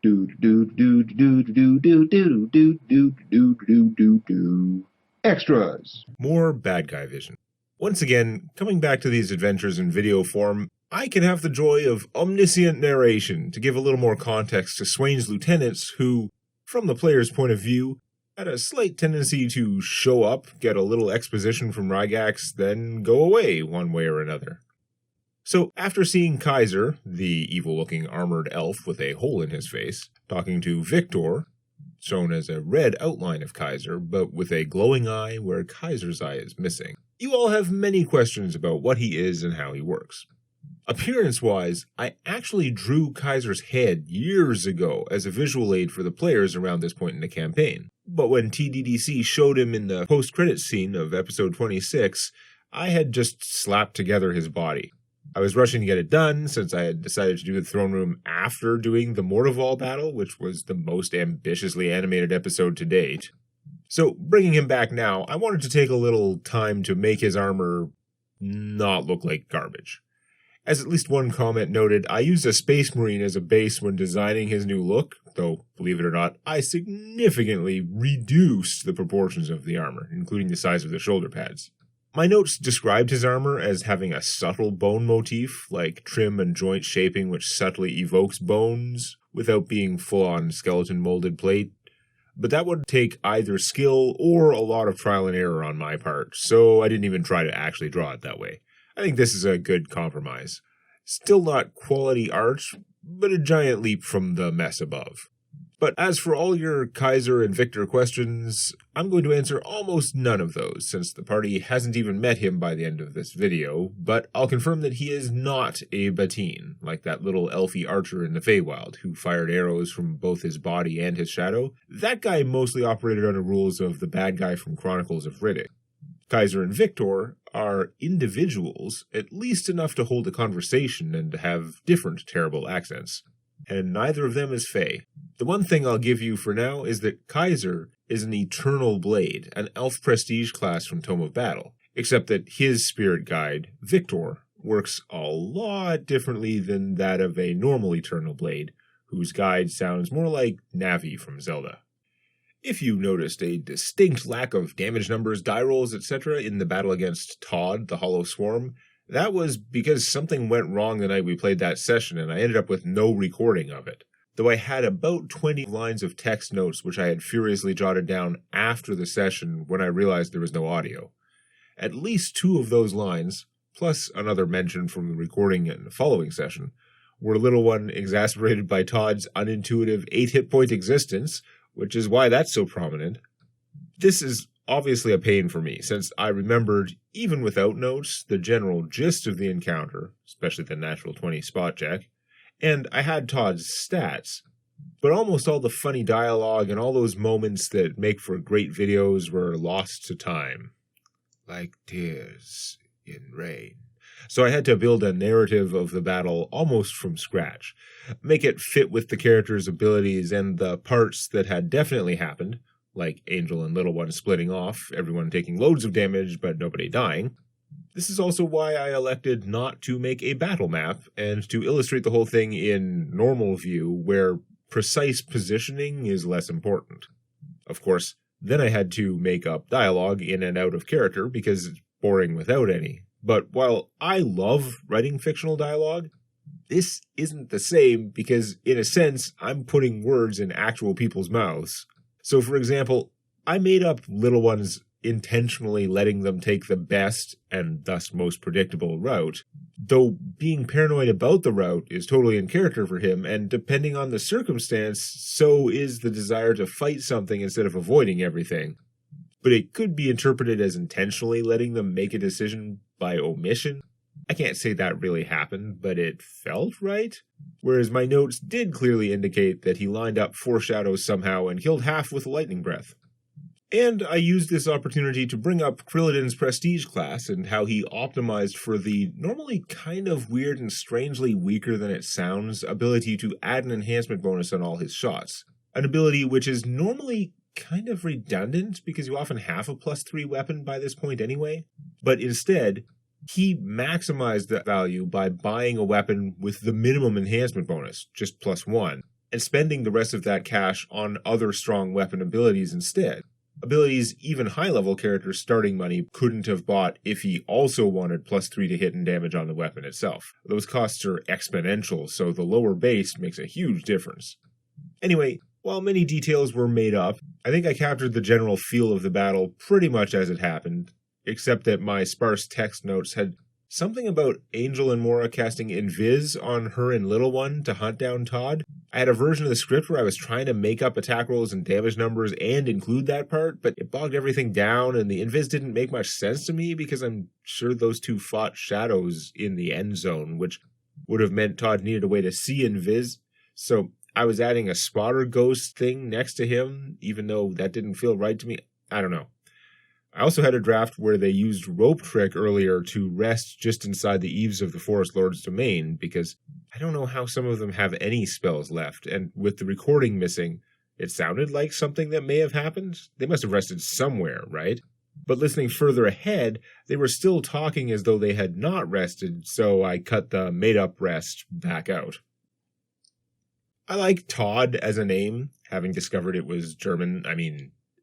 Do do do do do do do do do do do do do. Extras. More Badguyvision. Once again, coming back to these adventures in video form, I can have the joy of omniscient narration to give a little more context to Swain's lieutenants who, from the player's point of view, had a slight tendency to show up, get a little exposition from Rygax, then go away one way or another. So, after seeing Kaiser, the evil-looking armored elf with a hole in his face, talking to Victor, shown as a red outline of Kaiser, but with a glowing eye where Kaiser's eye is missing, you all have many questions about what he is and how he works. Appearance-wise, I actually drew Kaiser's head years ago as a visual aid for the players around this point in the campaign. But when TDDC showed him in the post-credits scene of episode 26, I had just slapped together his body. I was rushing to get it done since I had decided to do the throne room after doing the Mortival battle, which was the most ambitiously animated episode to date. So, bringing him back now, I wanted to take a little time to make his armor not look like garbage. As at least one comment noted, I used a Space Marine as a base when designing his new look, though, believe it or not, I significantly reduced the proportions of the armor, including the size of the shoulder pads. My notes described his armor as having a subtle bone motif, like trim and joint shaping which subtly evokes bones, without being full-on skeleton-molded plate. But that would take either skill or a lot of trial and error on my part, so I didn't even try to actually draw it that way. I think this is a good compromise. Still not quality art, but a giant leap from the mess above. But as for all your Kaiser and Victor questions, I'm going to answer almost none of those, since the party hasn't even met him by the end of this video, but I'll confirm that he is not a Bateen, like that little elfy archer in the Feywild, who fired arrows from both his body and his shadow. That guy mostly operated under rules of the bad guy from Chronicles of Riddick. Kaiser and Victor are individuals, at least enough to hold a conversation and to have different terrible accents. And neither of them is Fey. The one thing I'll give you for now is that Kaiser is an Eternal Blade, an elf prestige class from Tome of Battle, except that his spirit guide, Victor, works a lot differently than that of a normal Eternal Blade, whose guide sounds more like Navi from Zelda. If you noticed a distinct lack of damage numbers, die rolls, etc. in the battle against Todd, the Hollow Swarm, that was because something went wrong the night we played that session and I ended up with no recording of it. Though I had about 20 lines of text notes which I had furiously jotted down after the session when I realized there was no audio. At least 2 of those lines, plus another mention from the recording in the following session, were little one exasperated by Todd's unintuitive 8 hit point existence, which is why that's so prominent. This is obviously a pain for me, since I remembered, even without notes, the general gist of the encounter, especially the natural 20 spot check, and I had Todd's stats, but almost all the funny dialogue and all those moments that make for great videos were lost to time. Like tears in rain. So I had to build a narrative of the battle almost from scratch, make it fit with the characters' abilities and the parts that had definitely happened, like Angel and Little One splitting off, everyone taking loads of damage but nobody dying. This is also why I elected not to make a battle map, and to illustrate the whole thing in normal view, where precise positioning is less important. Of course, then I had to make up dialogue in and out of character, because it's boring without any. But while I love writing fictional dialogue, this isn't the same, because in a sense, I'm putting words in actual people's mouths. So for example, I made up Little One's intentionally letting them take the best, and thus most predictable, route, though being paranoid about the route is totally in character for him, and depending on the circumstance, so is the desire to fight something instead of avoiding everything. But it could be interpreted as intentionally letting them make a decision by omission. I can't say that really happened, but it felt right. Whereas my notes did clearly indicate that he lined up 4 shadows somehow and killed half with a lightning breath. And I used this opportunity to bring up Krillidin's prestige class and how he optimized for the normally kind of weird and strangely weaker than it sounds ability to add an enhancement bonus on all his shots. An ability which is normally kind of redundant because you often have a +3 weapon by this point anyway. But instead, he maximized that value by buying a weapon with the minimum enhancement bonus, just +1. and spending the rest of that cash on other strong weapon abilities instead. Abilities even high-level characters starting money couldn't have bought if he also wanted +3 to hit and damage on the weapon itself. Those costs are exponential, so the lower base makes a huge difference. Anyway, while many details were made up, I think I captured the general feel of the battle pretty much as it happened, except that my sparse text notes had something about Angel and Mora casting Invis on her and Little One to hunt down Todd. I had a version of the script where I was trying to make up attack rolls and damage numbers and include that part, but it bogged everything down, and the Invis didn't make much sense to me because I'm sure those two fought shadows in the end zone, which would have meant Todd needed a way to see Invis, so I was adding a spotter ghost thing next to him, even though that didn't feel right to me. I don't know. I also had a draft where they used Rope Trick earlier to rest just inside the eaves of the Forest Lord's domain, because I don't know how some of them have any spells left, and with the recording missing, it sounded like something that may have happened. They must have rested somewhere, right? But listening further ahead, they were still talking as though they had not rested, so I cut the made-up rest back out. I like Todd as a name, having discovered it was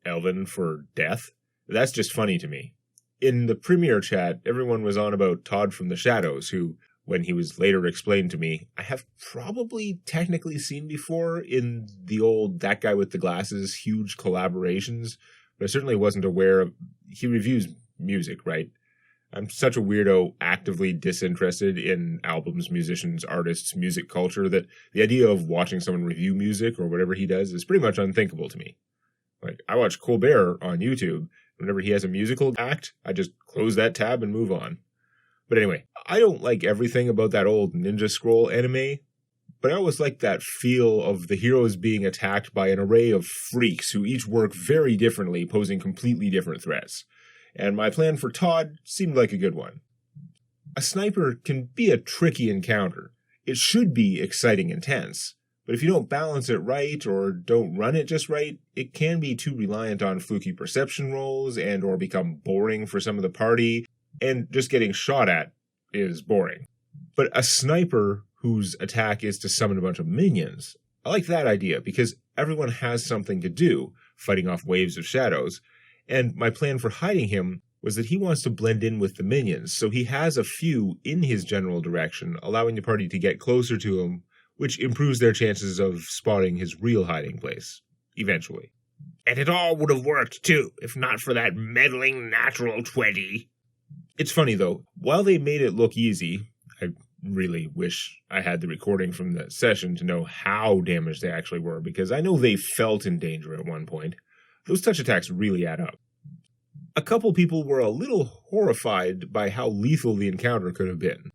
Elven for death. That's just funny to me. In the premiere chat, everyone was on about Todd from the Shadows, who, when he was later explained to me, I have probably technically seen before in the old That Guy with the Glasses huge collaborations, but I certainly wasn't aware of. He reviews music, right? I'm such a weirdo, actively disinterested in albums, musicians, artists, music culture, that the idea of watching someone review music or whatever he does is pretty much unthinkable to me. Like, I watch Colbert on YouTube. Whenever he has a musical act, I just close that tab and move on. But anyway, I don't like everything about that old Ninja Scroll anime, but I always like that feel of the heroes being attacked by an array of freaks who each work very differently, posing completely different threats. And my plan for Todd seemed like a good one. A sniper can be a tricky encounter. It should be exciting and tense. But if you don't balance it right or don't run it just right, it can be too reliant on fluky perception rolls and or become boring for some of the party, and just getting shot at is boring. But a sniper whose attack is to summon a bunch of minions, I like that idea because everyone has something to do, fighting off waves of shadows, and my plan for hiding him was that he wants to blend in with the minions, so he has a few in his general direction, allowing the party to get closer to him, which improves their chances of spotting his real hiding place, eventually. And it all would have worked, too, if not for that meddling natural 20. It's funny, though. While they made it look easy, I really wish I had the recording from the session to know how damaged they actually were, because I know they felt in danger at one point. Those touch attacks really add up. A couple people were a little horrified by how lethal the encounter could have been.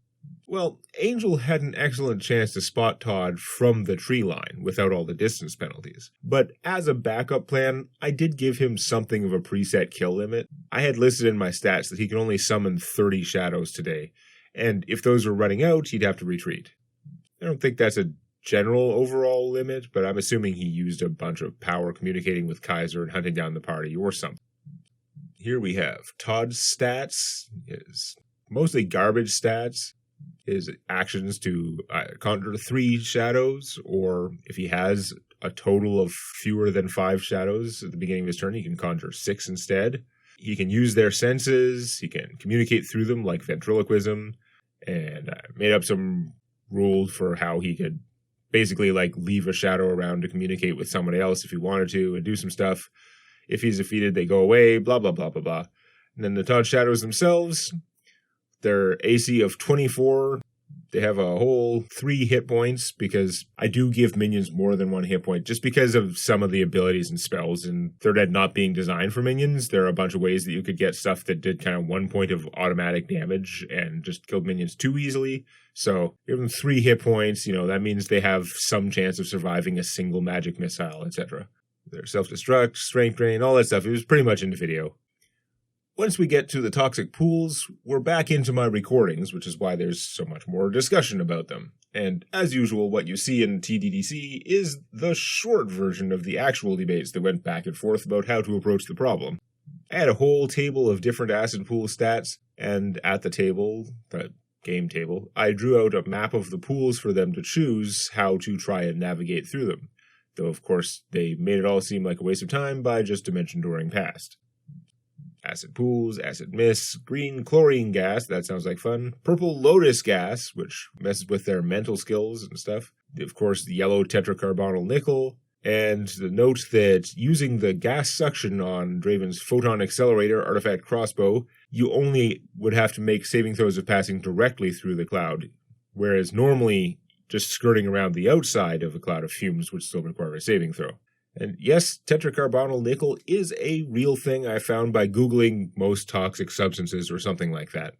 Well, Angel had an excellent chance to spot Todd from the tree line without all the distance penalties. But as a backup plan, I did give him something of a preset kill limit. I had listed in my stats that he could only summon 30 shadows today, and if those were running out, he'd have to retreat. I don't think that's a general overall limit, but I'm assuming he used a bunch of power communicating with Kaiser and hunting down the party or something. Here we have Todd's stats, his mostly garbage stats. His actions to conjure 3 shadows, or if he has a total of fewer than 5 shadows at the beginning of his turn, he can conjure 6 instead. He can use their senses, he can communicate through them like ventriloquism, and I made up some rules for how he could basically like leave a shadow around to communicate with somebody else if he wanted to and do some stuff. If he's defeated, they go away, blah, blah, blah, blah, blah. And then the Todd shadows themselves, their AC of 24, they have a whole 3 hit points because I do give minions more than 1 hit point just because of some of the abilities and spells. And Third Ed not being designed for minions, there are a bunch of ways that you could get stuff that did kind of 1 point of automatic damage and just killed minions too easily. So give them 3 hit points, that means they have some chance of surviving a single magic missile, etc. Their self-destruct, strength drain, all that stuff. It was pretty much in the video. Once we get to the toxic pools, we're back into my recordings, which is why there's so much more discussion about them. And as usual, what you see in TDDC is the short version of the actual debates that went back and forth about how to approach the problem. I had a whole table of different acid pool stats, and at the table, the game table, I drew out a map of the pools for them to choose how to try and navigate through them. though of course they made it all seem like a waste of time by just dimension dooring past. Acid pools, acid mists, green chlorine gas, that sounds like fun, purple lotus gas, which messes with their mental skills and stuff, of course the yellow tetracarbonyl nickel, and the note that using the gas suction on Draven's photon accelerator artifact crossbow, you only would have to make saving throws of passing directly through the cloud, whereas normally just skirting around the outside of a cloud of fumes would still require a saving throw. And yes, tetracarbonyl nickel is a real thing I found by Googling most toxic substances or something like that.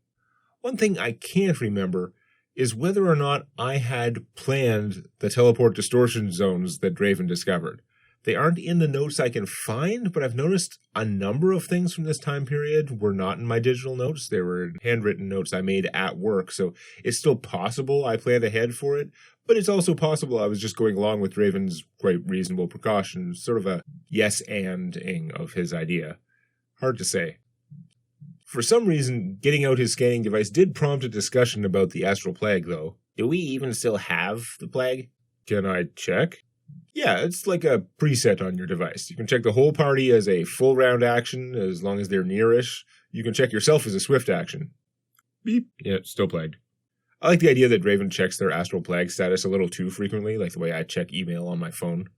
One thing I can't remember is whether or not I had planned the teleport distortion zones that Draven discovered. They aren't in the notes I can find, but I've noticed a number of things from this time period were not in my digital notes. They were handwritten notes I made at work, so it's still possible I planned ahead for it, but it's also possible I was just going along with Draven's quite reasonable precautions, sort of a yes-and-ing of his idea. Hard to say. For some reason, getting out his scanning device did prompt a discussion about the astral plague, though. Do we even still have the plague? Can I check? Yeah, it's like a preset on your device. You can check the whole party as a full round action, as long as they're nearish. You can check yourself as a swift action. Beep. Yeah, still plagued. I like the idea that Draven checks their astral plague status a little too frequently, like the way I check email on my phone.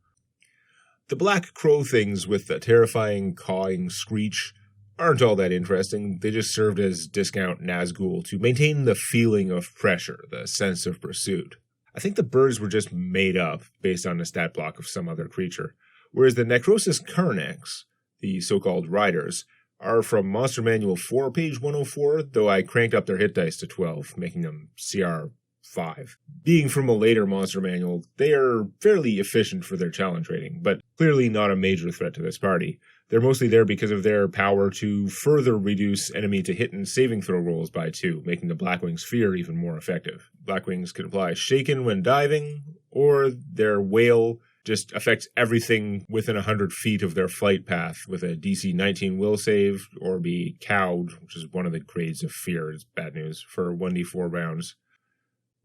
The black crow things with the terrifying cawing screech aren't all that interesting. They just served as discount Nazgul to maintain the feeling of pressure, the sense of pursuit. I think the birds were just made up based on a stat block of some other creature, whereas the Necrosis Carnax, the so-called riders, are from Monster Manual 4, page 104, though I cranked up their hit dice to 12, making them CR 5. Being from a later Monster Manual, they are fairly efficient for their challenge rating, but clearly not a major threat to this party. They're mostly there because of their power to further reduce enemy to hit and saving throw rolls by 2, making the Blackwing's fear even more effective. Blackwings can apply Shaken when diving, or their Wail just affects everything within 100 feet of their flight path with a DC 19 will save, or be cowed, which is one of the grades of fear. It's bad news, for 1d4 rounds.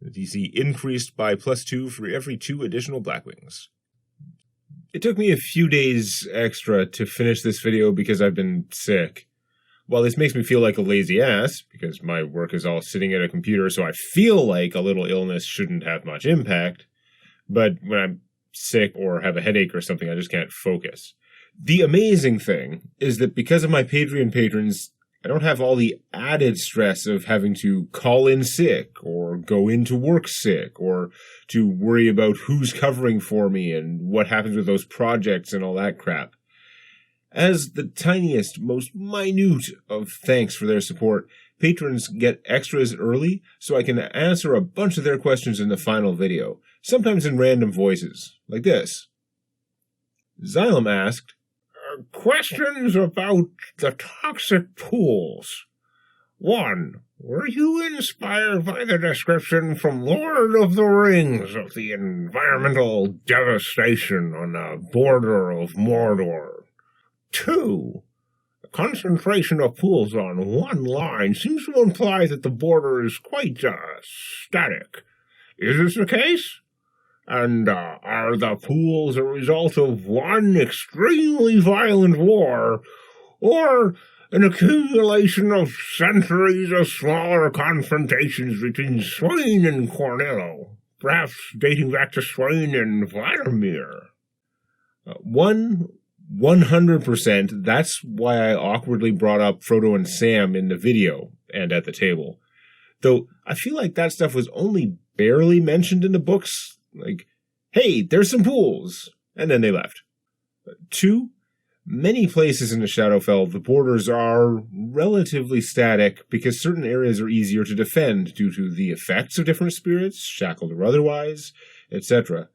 The DC increased by +2 for every 2 additional Blackwings. It took me a few days extra to finish this video because I've been sick. While this makes me feel like a lazy ass, because my work is all sitting at a computer, so I feel like a little illness shouldn't have much impact, but when I'm sick or have a headache or something, I just can't focus. The amazing thing is that because of my Patreon patrons, I don't have all the added stress of having to call in sick or go into work sick or to worry about who's covering for me and what happens with those projects and all that crap. As the tiniest, most minute of thanks for their support, patrons get extras early so I can answer a bunch of their questions in the final video, sometimes in random voices, like this. Xylem asked, questions about the toxic pools. 1. Were you inspired by the description from Lord of the Rings of the environmental devastation on the border of Mordor? 2. The concentration of pools on one line seems to imply that the border is quite static. Is this the case? And are the pools a result of one extremely violent war, or an accumulation of centuries of smaller confrontations between Swain and Cornello, perhaps dating back to Swain and Vladimir? 100%. That's why I awkwardly brought up Frodo and Sam in the video and at the table. Though I feel like that stuff was only barely mentioned in the books. Like, hey, there's some pools. And then they left. 2, many places in the Shadowfell, the borders are relatively static because certain areas are easier to defend due to the effects of different spirits, shackled or otherwise, etc.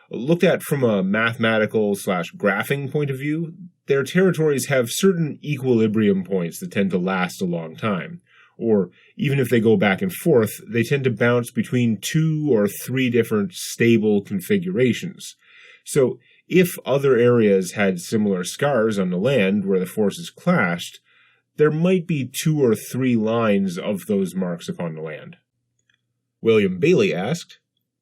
Looked at from a mathematical/graphing point of view, their territories have certain equilibrium points that tend to last a long time. Or even if they go back and forth, they tend to bounce between 2 or 3 different stable configurations. So if other areas had similar scars on the land where the forces clashed, there might be 2 or 3 lines of those marks upon the land. William Bailey asked,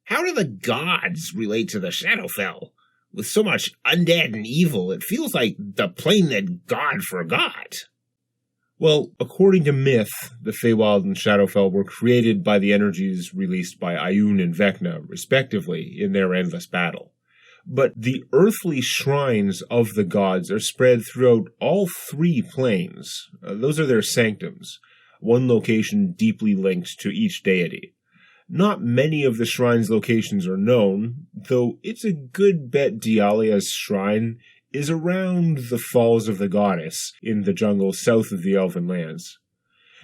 how do the gods relate to the Shadowfell? With so much undead and evil, it feels like the plane that God forgot. Well, according to myth, the Feywild and Shadowfell were created by the energies released by Ioun and Vecna, respectively, in their endless battle. But the earthly shrines of the gods are spread throughout all three planes. Those are their sanctums, one location deeply linked to each deity. Not many of the shrine's locations are known, though it's a good bet Dialia's shrine is around the Falls of the Goddess in the jungle south of the Elven Lands.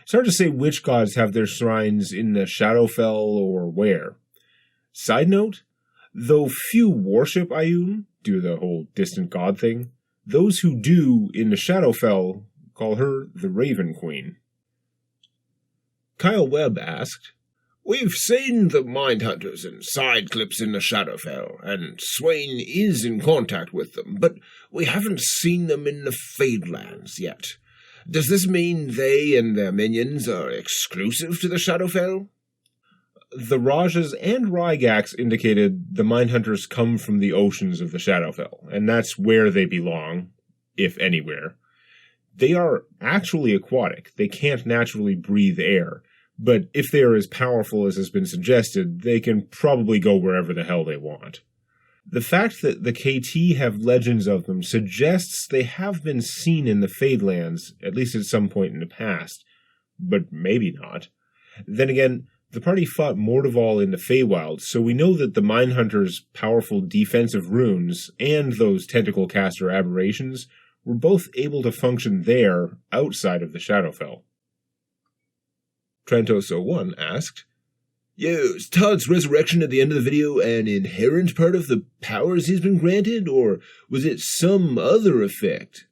It's hard to say which gods have their shrines in the Shadowfell or where. Side note, though few worship Ioun, due to the whole distant god thing, those who do in the Shadowfell call her the Raven Queen. Kyle Webb asked, "We've seen the Mindhunters and side clips in the Shadowfell, and Swain is in contact with them, but we haven't seen them in the Fadelands yet. Does this mean they and their minions are exclusive to the Shadowfell?" The Rajas and Rygax indicated the Mindhunters come from the oceans of the Shadowfell, and that's where they belong, if anywhere. They are actually aquatic. They can't naturally breathe air. But if they are as powerful as has been suggested, they can probably go wherever the hell they want. The fact that the KT have legends of them suggests they have been seen in the Fadelands, at least at some point in the past. But maybe not. Then again, the party fought Mordeval in the Feywild, so we know that the Mindhunters' powerful defensive runes and those tentacle caster aberrations were both able to function there outside of the Shadowfell. Trentos01 asked, "Is Todd's resurrection at the end of the video an inherent part of the powers he's been granted, or was it some other effect?"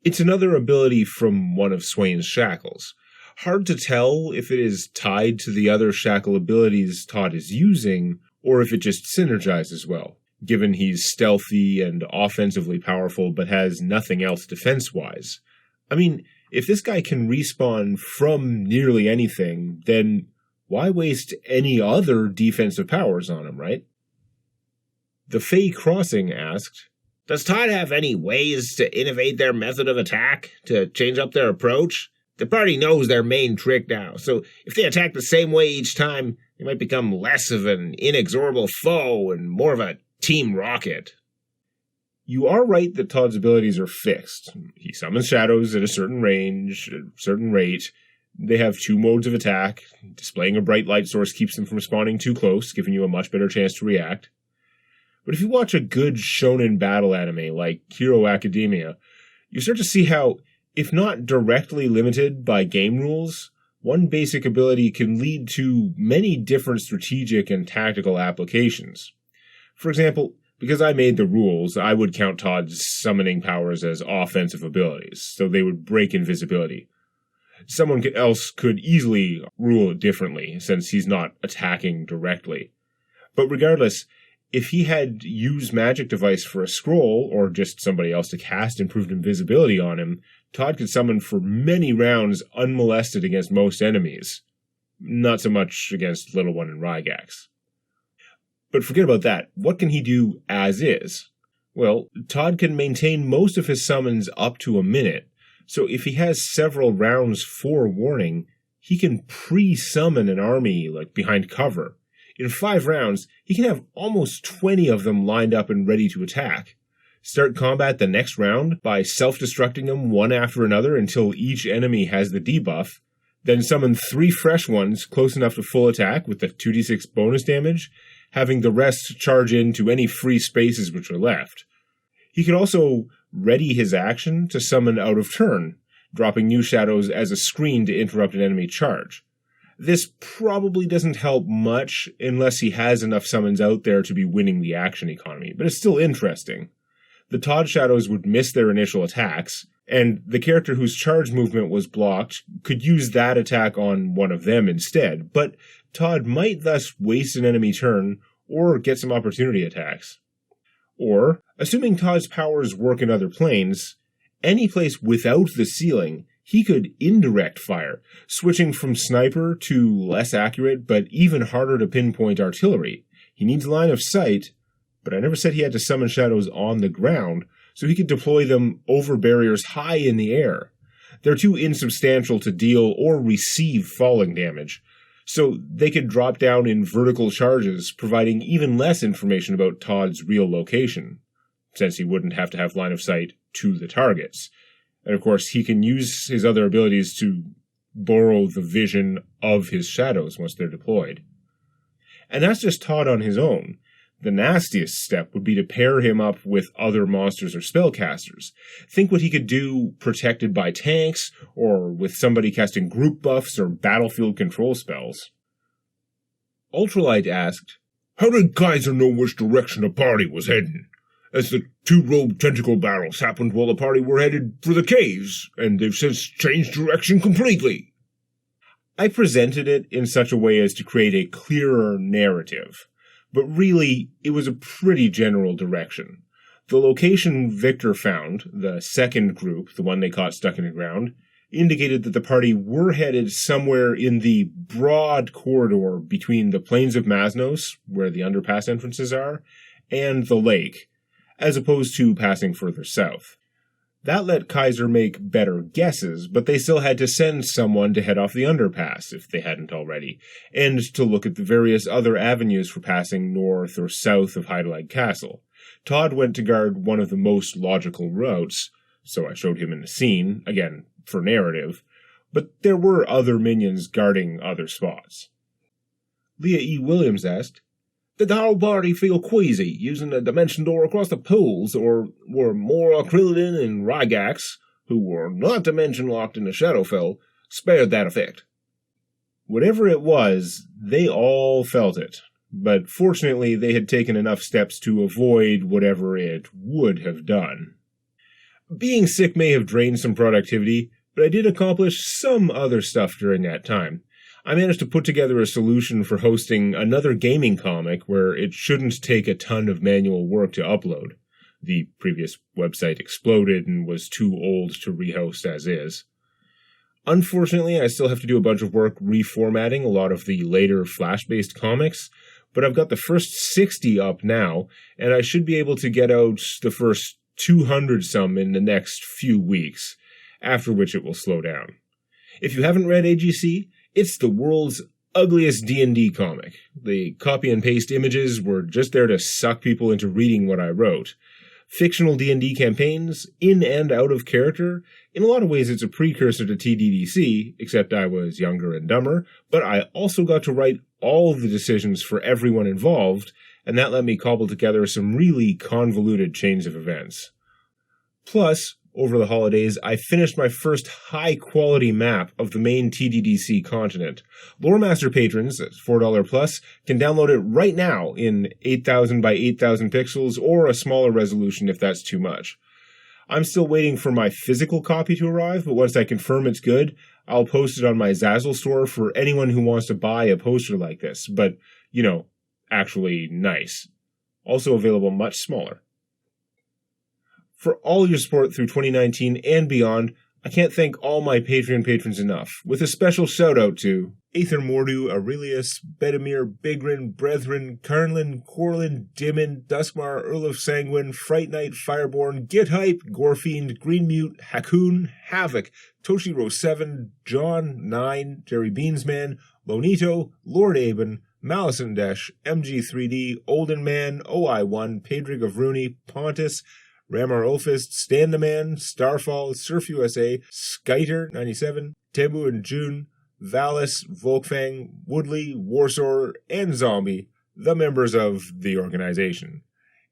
It's another ability from one of Swain's shackles. Hard to tell if it is tied to the other shackle abilities Todd is using, or if it just synergizes well, given he's stealthy and offensively powerful but has nothing else defense-wise. I mean, if this guy can respawn from nearly anything, then why waste any other defensive powers on him, right? The Fey Crossing asked, "Does Todd have any ways to innovate their method of attack, to change up their approach? The party knows their main trick now, so if they attack the same way each time, they might become less of an inexorable foe and more of a Team Rocket." You are right that Todd's abilities are fixed. He summons shadows at a certain range, at a certain rate. They have 2 modes of attack. Displaying a bright light source keeps them from spawning too close, giving you a much better chance to react. But if you watch a good shonen battle anime like Hero Academia, you start to see how, if not directly limited by game rules, one basic ability can lead to many different strategic and tactical applications. For example, because I made the rules, I would count Todd's summoning powers as offensive abilities, so they would break invisibility. Someone else could easily rule it differently, since he's not attacking directly. But regardless, if he had used Magic Device for a scroll, or just somebody else to cast improved invisibility on him, Todd could summon for many rounds unmolested against most enemies. Not so much against Little One and Rygax. But forget about that. What can he do as is? Well, Todd can maintain most of his summons up to a minute, so if he has several rounds forewarning, he can pre-summon an army behind cover. In 5 rounds, he can have almost 20 of them lined up and ready to attack. Start combat the next round by self-destructing them one after another until each enemy has the debuff, then summon 3 fresh ones close enough to full attack with the 2d6 bonus damage, having the rest charge into any free spaces which are left. He could also ready his action to summon out of turn, dropping new shadows as a screen to interrupt an enemy charge. This probably doesn't help much unless he has enough summons out there to be winning the action economy, but it's still interesting. The Todd shadows would miss their initial attacks, and the character whose charge movement was blocked could use that attack on one of them instead, but Todd might thus waste an enemy turn or get some opportunity attacks. Or, assuming Todd's powers work in other planes, any place without the ceiling, he could indirect fire, switching from sniper to less accurate but even harder to pinpoint artillery. He needs line of sight, but I never said he had to summon shadows on the ground, so he could deploy them over barriers high in the air. They're too insubstantial to deal or receive falling damage, so they could drop down in vertical charges, providing even less information about Todd's real location, since he wouldn't have to have line of sight to the targets. And of course, he can use his other abilities to borrow the vision of his shadows once they're deployed. And that's just Todd on his own. The nastiest step would be to pair him up with other monsters or spellcasters. Think what he could do protected by tanks, or with somebody casting group buffs or battlefield control spells. Ultralight asked, "How did Kaiser know which direction the party was heading? As the two rogue tentacle battles happened while the party were headed for the caves, and they've since changed direction completely." I presented it in such a way as to create a clearer narrative. But really, it was a pretty general direction. The location Victor found, the second group, the one they caught stuck in the ground, indicated that the party were headed somewhere in the broad corridor between the plains of Masnos, where the underpass entrances are, and the lake, as opposed to passing further south. That let Kaiser make better guesses, but they still had to send someone to head off the underpass, if they hadn't already, and to look at the various other avenues for passing north or south of Heidelberg Castle. Todd went to guard one of the most logical routes, so I showed him in the scene, again, for narrative, but there were other minions guarding other spots. Leah E. Williams asked, "Did the whole party feel queasy using the dimension door across the pools, or were Mora, Krillin, and Rygax, who were not dimension locked in the Shadowfell, spared that effect?" Whatever it was, they all felt it, but fortunately they had taken enough steps to avoid whatever it would have done. Being sick may have drained some productivity, but I did accomplish some other stuff during that time. I managed to put together a solution for hosting another gaming comic where it shouldn't take a ton of manual work to upload. The previous website exploded and was too old to rehost as is. Unfortunately, I still have to do a bunch of work reformatting a lot of the later Flash-based comics, but I've got the first 60 up now, and I should be able to get out the first 200-some in the next few weeks, after which it will slow down. If you haven't read AGC, it's the world's ugliest D&D comic. The copy and paste images were just there to suck people into reading what I wrote. Fictional D&D campaigns, in and out of character. In a lot of ways it's a precursor to TDDC, except I was younger and dumber, but I also got to write all of the decisions for everyone involved, and that let me cobble together some really convoluted chains of events. Plus, over the holidays, I finished my first high-quality map of the main TDDC continent. Loremaster patrons, at $4 plus, can download it right now in 8,000 by 8,000 pixels or a smaller resolution if that's too much. I'm still waiting for my physical copy to arrive, but once I confirm it's good, I'll post it on my Zazzle store for anyone who wants to buy a poster like this, but, actually nice. Also available much smaller. For all your support through 2019 and beyond, I can't thank all my Patreon patrons enough, with a special shout-out to Aether Mordu, Aurelius, Bedimir, Bigrin, Brethren, Karnlin, Corlin, Dimmin, Duskmar, Earl of Sanguine, Fright Knight, Fireborn, Githype, Gorefiend, Greenmute, Hakoon, Havoc, Toshiro7, John, 9, Jerry Beansman, Lonito, Lord Aben, Malisandesh, MG3D, Olden Man, OI1, Pedrig of Rooney, Pontus, Ramar Ulfist, Stan the Man, Starfall, Surf USA, Skyter 97, Tebu and June, Valis, Volkfang, Woodley, Warsaw, and Zombie, the members of the organization.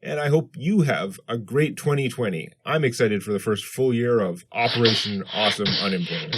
And I hope you have a great 2020. I'm excited for the first full year of Operation Awesome Unemployment.